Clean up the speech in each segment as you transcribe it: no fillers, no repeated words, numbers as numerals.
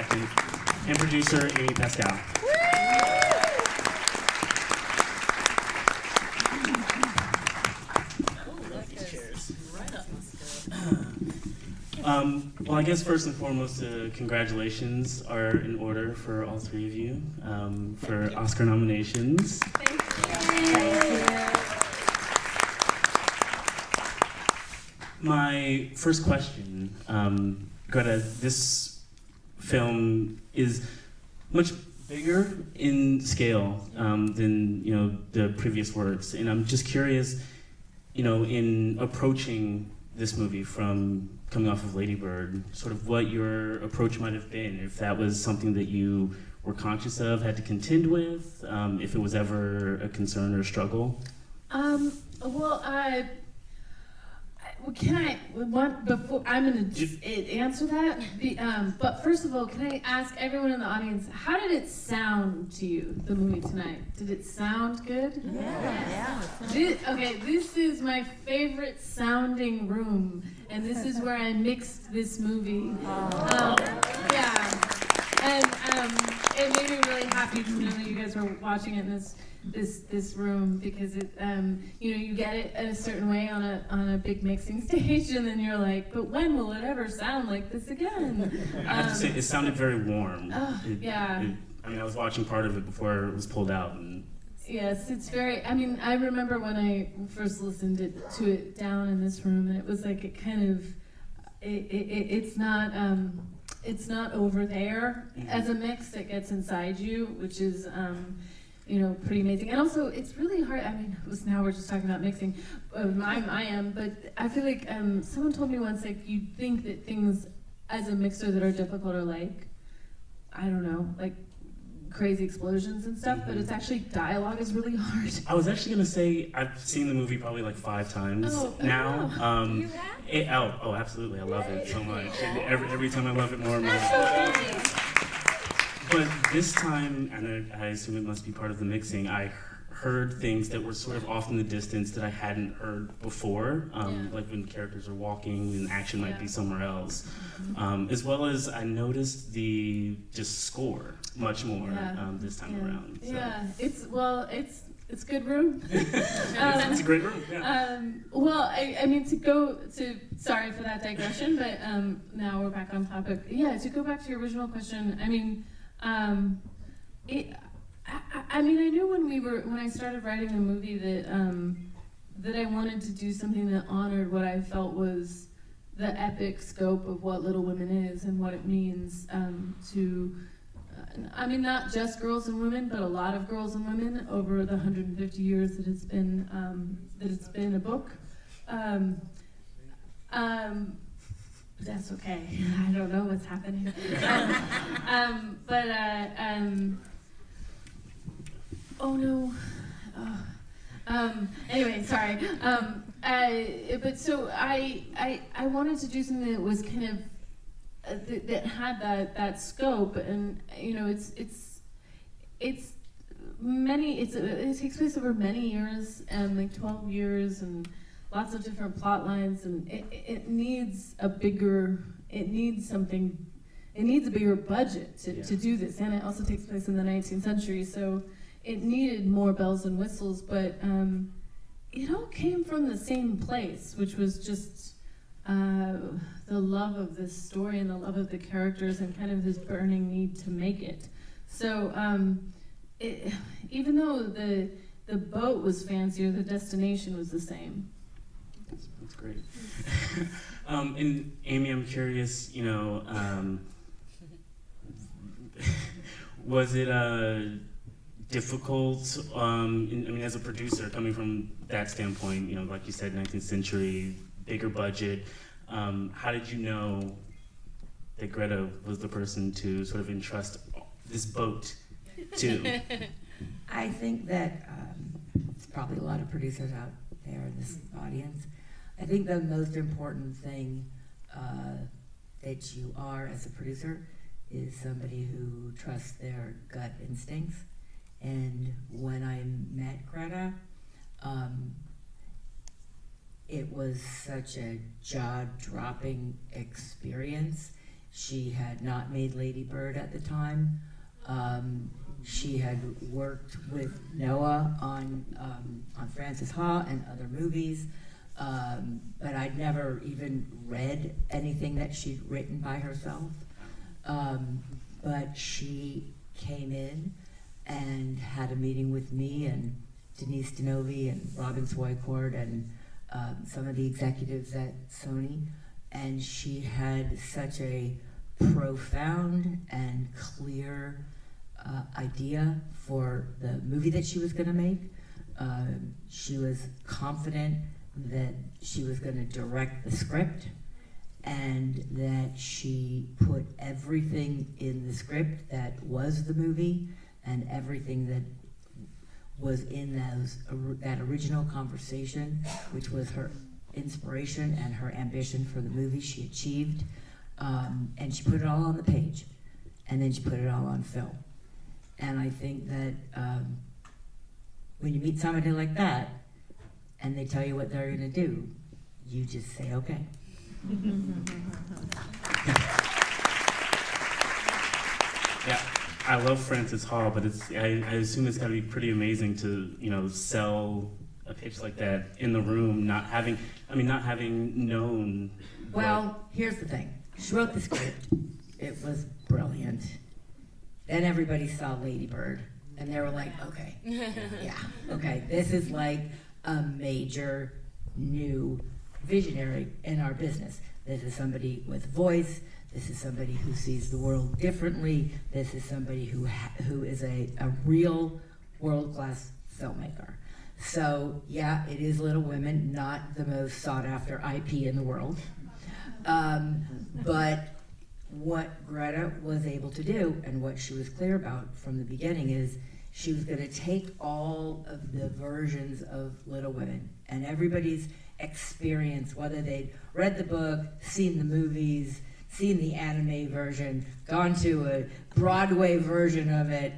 second, and producer Amy Pascal. Well, I guess first and foremost, congratulations are in order for all three of you for Oscar nominations. My first question, Greta, this film is much bigger in scale than the previous works, and I'm just curious, in approaching this movie from coming off of Lady Bird, sort of what your approach might have been, if that was something that you were conscious of, had to contend with, if it was ever a concern or a struggle. Before I'm going to answer that, but first of all, can I ask everyone in the audience, how did it sound to you, the movie tonight? Did it sound good? Yeah. This is my favorite sounding room, and this is where I mixed this movie. It made me really happy to know that you guys were watching it in this room, because it you get it a certain way on a big mixing stage, and then you're like, but when will it ever sound like this again? I have to say, it sounded very warm. Yeah. I was watching part of it before it was pulled out. Yes, it's very, I remember when I first listened to it down in this room, and it was like, it's not over there as a mix. It gets inside you, which is pretty amazing. And also, it's really hard. Now we're just talking about mixing. I am, but I feel like someone told me once, like, you think that things as a mixer that are difficult are like, I don't know, like crazy explosions and stuff, but it's actually, dialogue is really hard. I was actually going to say, I've seen the movie probably like 5 times now. You have? Oh, absolutely. I love it so much. And every time I love it more and more. But this time, and I assume it must be part of the mixing, I heard things that were sort of off in the distance that I hadn't heard before, like when characters are walking and action might be somewhere else. As well as I noticed the score much more this time around. So. Yeah, it's good room. It's a great room. Yeah. Sorry for that digression, but now we're back on topic. Yeah, to go back to your original question, I knew when I started writing the movie that I wanted to do something that honored what I felt was the epic scope of what Little Women is and what it means to, not just girls and women, but a lot of girls and women over the 150 years that it's been a book. That's okay. I don't know what's happening. Oh no. Anyway, sorry. But so I wanted to do something that was kind of that had that scope, and it takes place over many years, like 12 years, and lots of different plot lines, and it needs a bigger budget to do this, and it also takes place in the 19th century, so it needed more bells and whistles, but it all came from the same place, which was just the love of this story and the love of the characters and kind of this burning need to make it. So even though the boat was fancier, the destination was the same. That's great. And Amy, I'm curious, was it difficult, as a producer, coming from that standpoint, like you said, 19th century, bigger budget, how did you know that Greta was the person to sort of entrust this boat to? I think that there's probably a lot of producers out there in this audience. I think the most important thing that you are as a producer is somebody who trusts their gut instincts. And when I met Greta, it was such a jaw-dropping experience. She had not made Lady Bird at the time. She had worked with Noah on Frances Ha and other movies, but I'd never even read anything that she'd written by herself. But she came in and had a meeting with me and Denise Denovi and Robin Swycord and some of the executives at Sony, and she had such a profound and clear idea for the movie that she was going to make. She was confident that she was going to direct the script, and that she put everything in the script that was the movie and everything that was in that original conversation, which was her inspiration and her ambition for the movie, she achieved. And she put it all on the page, and then she put it all on film. And I think that when you meet somebody like that, and they tell you what they're going to do, you just say, okay. Yeah, I love Frances Ha, but I assume it's got to be pretty amazing to sell a pitch like that in the room, not having known. Well, here's the thing. She wrote the script. It was brilliant. Then everybody saw Lady Bird, and they were like, okay, yeah, okay, this is like a major new visionary in our business. This is somebody with voice. This is somebody who sees the world differently. This is somebody who is a real world-class filmmaker. So yeah, it is Little Women, not the most sought-after IP in the world. But what Greta was able to do, and what she was clear about from the beginning, is she was going to take all of the versions of Little Women and everybody's experience, whether they'd read the book, seen the movies, seen the anime version, gone to a Broadway version of it.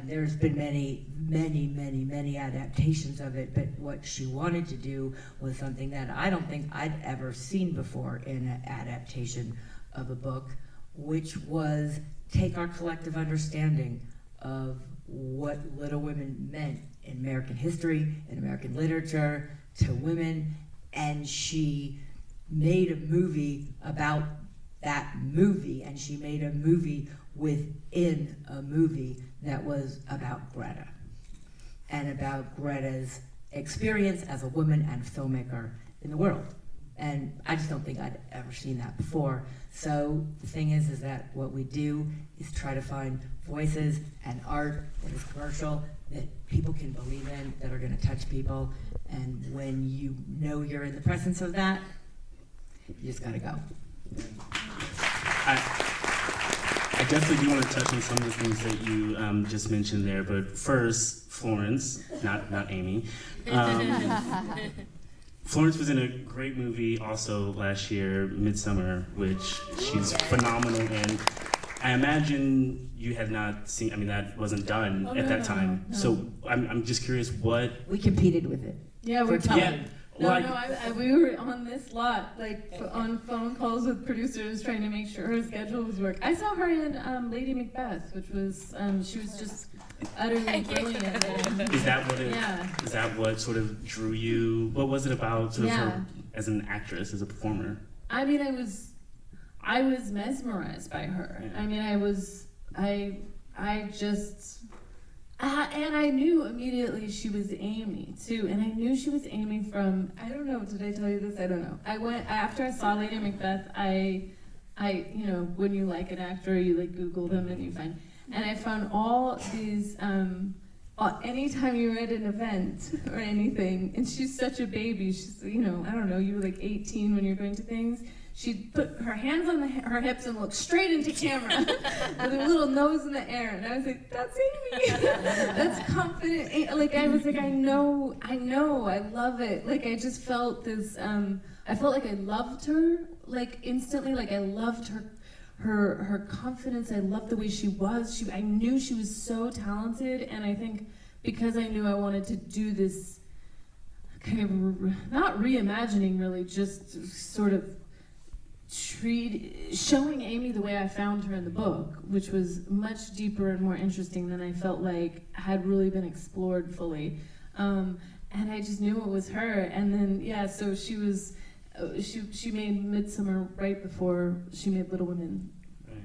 There's been many adaptations of it, but what she wanted to do was something that I don't think I'd ever seen before in an adaptation of a book, which was take our collective understanding of what Little Women meant in American history, in American literature, to women, and she made a movie about that movie, and she made a movie within a movie that was about Greta, and about Greta's experience as a woman and filmmaker in the world. And I just don't think I'd ever seen that before. So the thing is that what we do is try to find voices and art that is commercial, that people can believe in, that are going to touch people. And when you know you're in the presence of that, you just got to go. I definitely do want to touch on some of the things that you just mentioned there, but first, Florence, not Amy. Florence was in a great movie also last year, Midsummer, which she's phenomenal in. I imagine you had not seen, that wasn't done at that time. No. So I'm just curious what... We competed with it. Yeah, we're Yeah. we were on this lot, on phone calls with producers trying to make sure her schedules work. I saw her in Lady Macbeth, which was, she was just utterly brilliant. Is that what Yeah. Is that what sort of drew you? What was it about sort of Yeah. her as an actress, as a performer? I was mesmerized by her. Yeah. And I knew immediately she was Amy too, and I knew she was Amy from, I don't know, did I tell you this? I don't know. After I saw Lady Macbeth, I when you like an actor, you Google them and you find, and I found all these, anytime you're at an event or anything, and she's such a baby, she's, I don't know, you were 18 when you're going to things, she'd put her hands on her hips and look straight into camera with her little nose in the air. And I was like, that's Amy. That's confident. I was like, I know, I love it. I just felt this, I felt like I loved her, instantly. I loved her confidence. I loved the way she was. I knew she was so talented. And I think because I knew I wanted to do this kind of, not reimagining really, just sort of showing Amy the way I found her in the book, which was much deeper and more interesting than I felt like had really been explored fully. And I just knew it was her. And then, yeah, so she was, she made Midsummer right before she made Little Women. Right.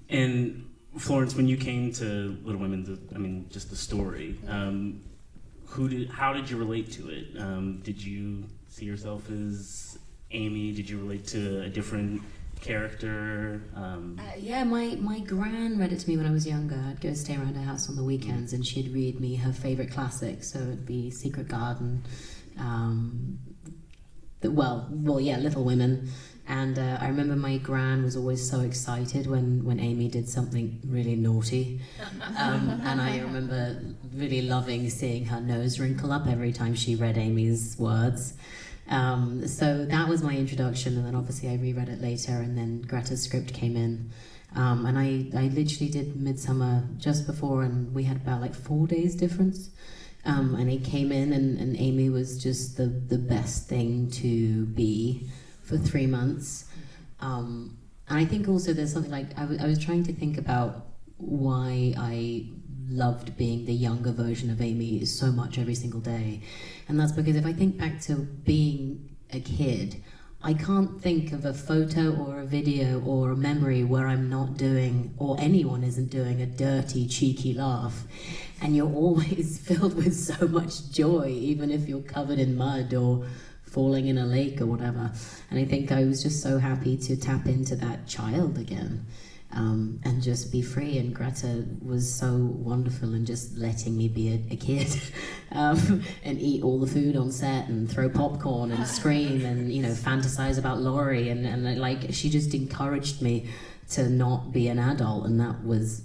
And Florence, when you came to Little Women, just the story, how did you relate to it? Did you see yourself as Amy? Did you relate to a different character? Yeah, my gran read it to me when I was younger. I'd go stay around her house on the weekends and she'd read me her favourite classics. So it'd be Secret Garden, Little Women. And I remember my gran was always so excited when Amy did something really naughty. And I remember really loving seeing her nose wrinkle up every time she read Amy's words. So that was my introduction, and then obviously I reread it later, and then Greta's script came in. And I literally did Midsummer just before, and we had about like 4 days difference. And he came in, and Amy was just the best thing to be for 3 months. And I think also there's something like, I was trying to think about why I loved being the younger version of Amy so much every single day. And that's because if I think back to being a kid, I can't think of a photo or a video or a memory where I'm not doing, or anyone isn't doing, a dirty, cheeky laugh. And you're always filled with so much joy, even if you're covered in mud or falling in a lake or whatever. And I think I was just so happy to tap into that child again. And just be free, and Greta was so wonderful in just letting me be a kid and eat all the food on set and throw popcorn and scream and fantasize about Laurie, and like she just encouraged me to not be an adult, and that was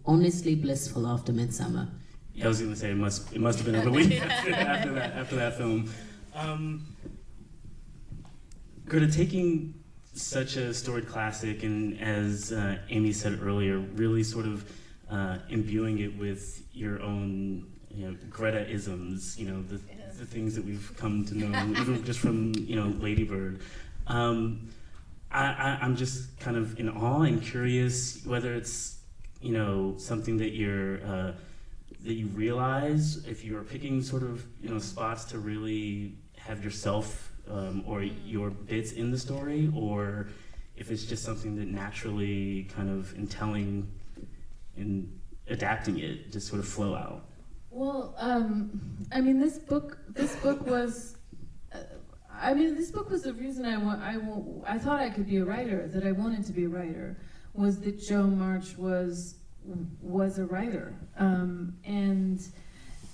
honestly blissful after Midsummer. Yeah, I was going to say it must have been a relief after that film. Greta, taking such a storied classic, and as Amy said earlier, really sort of imbuing it with your own Greta-isms, the things that we've come to know, even just from Lady Bird. I'm just kind of in awe and curious whether it's something that that you realize if you're picking sort of spots to really have yourself or your bits in the story, or if it's just something that naturally kind of in telling and adapting it just sort of flow out. Well, this book was the reason I thought I could be a writer, that I wanted to be a writer, was that Jo March was a writer, and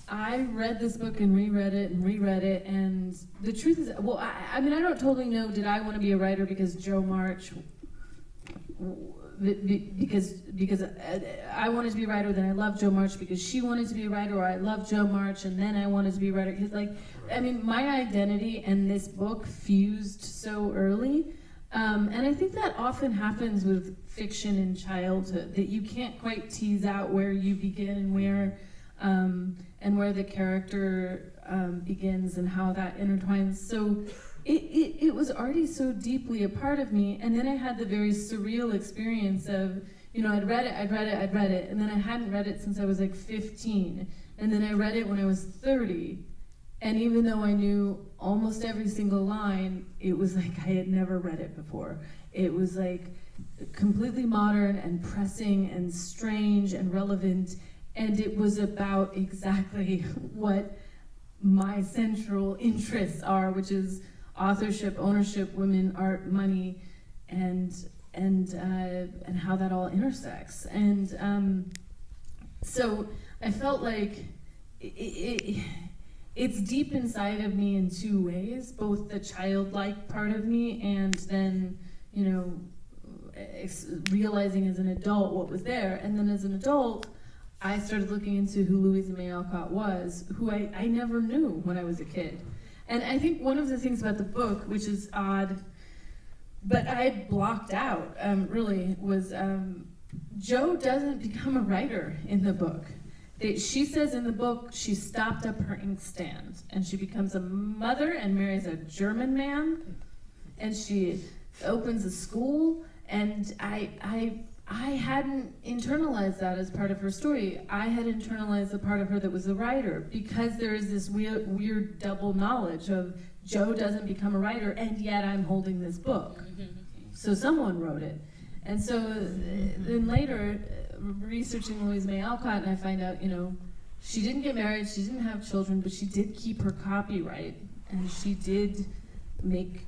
I read this book and reread it, and the truth is, I don't totally know, did I want to be a writer because Jo March, because I wanted to be a writer, then I loved Jo March because she wanted to be a writer, or I loved Jo March and then I wanted to be a writer, because my identity and this book fused so early, and I think that often happens with fiction in childhood, that you can't quite tease out where you begin and where the character begins and how that intertwines. So it was already so deeply a part of me, and then I had the very surreal experience of, I'd read it, and then I hadn't read it since I was like 15, and then I read it when I was 30, and even though I knew almost every single line, it was like I had never read it before. It was like completely modern and pressing and strange and relevant, and it was about exactly what my central interests are, which is authorship, ownership, women, art, money, and how that all intersects. And so I felt like it's deep inside of me in two ways, both the childlike part of me and then, realizing as an adult what was there. And then as an adult, I started looking into who Louisa May Alcott was, who I never knew when I was a kid. And I think one of the things about the book, which is odd, but I had blocked out, really, was Jo doesn't become a writer in the book. She says in the book she stopped up her inkstand, and she becomes a mother and marries a German man, and she opens a school, and I hadn't internalized that as part of her story. I had internalized the part of her that was the writer, because there is this weird double knowledge of Jo doesn't become a writer, and yet I'm holding this book. So someone wrote it. And so then later, researching Louisa May Alcott, and I find out, she didn't get married, she didn't have children, but she did keep her copyright, and she did make,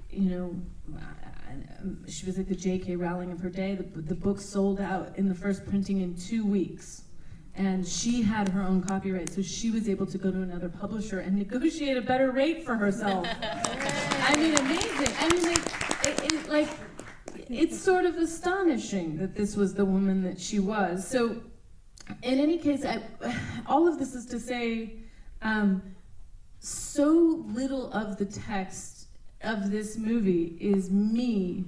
she was like the J.K. Rowling of her day. The book sold out in the first printing in 2 weeks. And she had her own copyright, so she was able to go to another publisher and negotiate a better rate for herself. I mean, amazing. I mean, it's sort of astonishing that this was the woman that she was. So, in any case, all of this is to say, so little of the text of this movie is me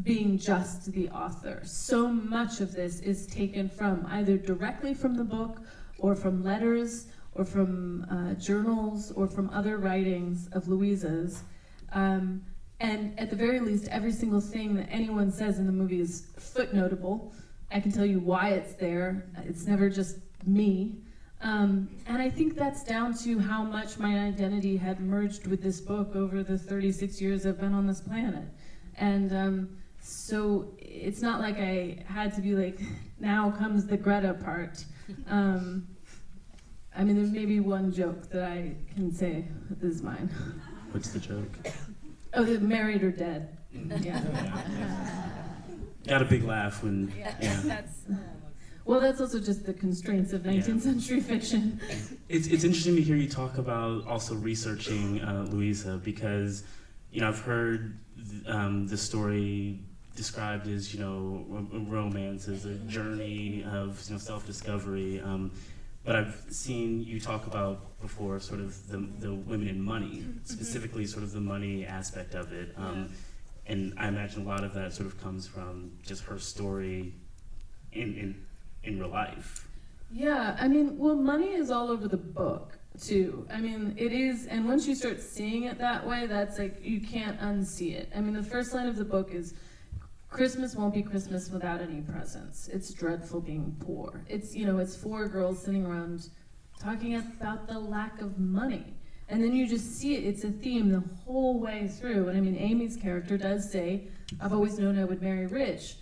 being just the author. So much of this is taken from either directly from the book, or from letters, or from journals, or from other writings of Louisa's. And at the very least, every single thing that anyone says in the movie is footnotable. I can tell you why it's there. It's never just me. And I think that's down to how much my identity had merged with this book over the 36 years I've been on this planet. And so it's not like I had to be like, now comes the Greta part. I mean, there's maybe one joke that I can say that is mine. What's the joke? Oh, they're married or dead. Yeah. Got a big laugh when, Well, that's also just the constraints of 19th century fiction. It's interesting to hear you talk about also researching Louisa, because, I've heard the story described as, a romance, as a journey of self-discovery. But I've seen you talk about before sort of the women in money, specifically sort of the money aspect of it. And I imagine a lot of that sort of comes from just her story in real life. Yeah, I mean, well, money is all over the book, too. I mean, it is, and once you start seeing it that way, that's like, you can't unsee it. I mean, the first line of the book is, Christmas won't be Christmas without any presents. It's dreadful being poor. It's, it's 4 girls sitting around talking about the lack of money. And then you just see it, it's a theme the whole way through. And I mean, Amy's character does say, I've always known I would marry rich.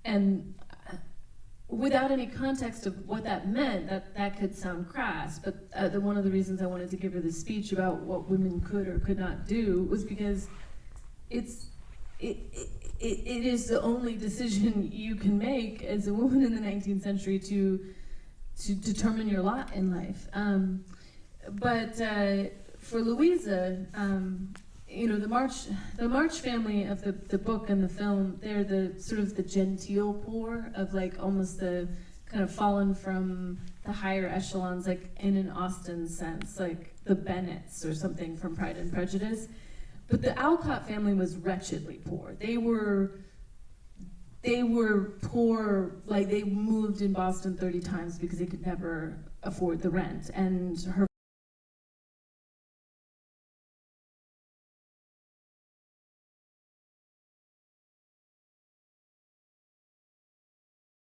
And without any context of what that meant, that could sound crass, but one of the reasons I wanted to give her this speech about what women could or could not do was because it is the only decision you can make as a woman in the 19th century to determine your lot in life. But for Louisa, the March family of the book and the film, they're the sort of the genteel poor of like almost the kind of fallen from the higher echelons, like in an Austen sense, like the Bennets or something from Pride and Prejudice. But the Alcott family was wretchedly poor. They were poor, like they moved in Boston 30 times because they could never afford the rent. And her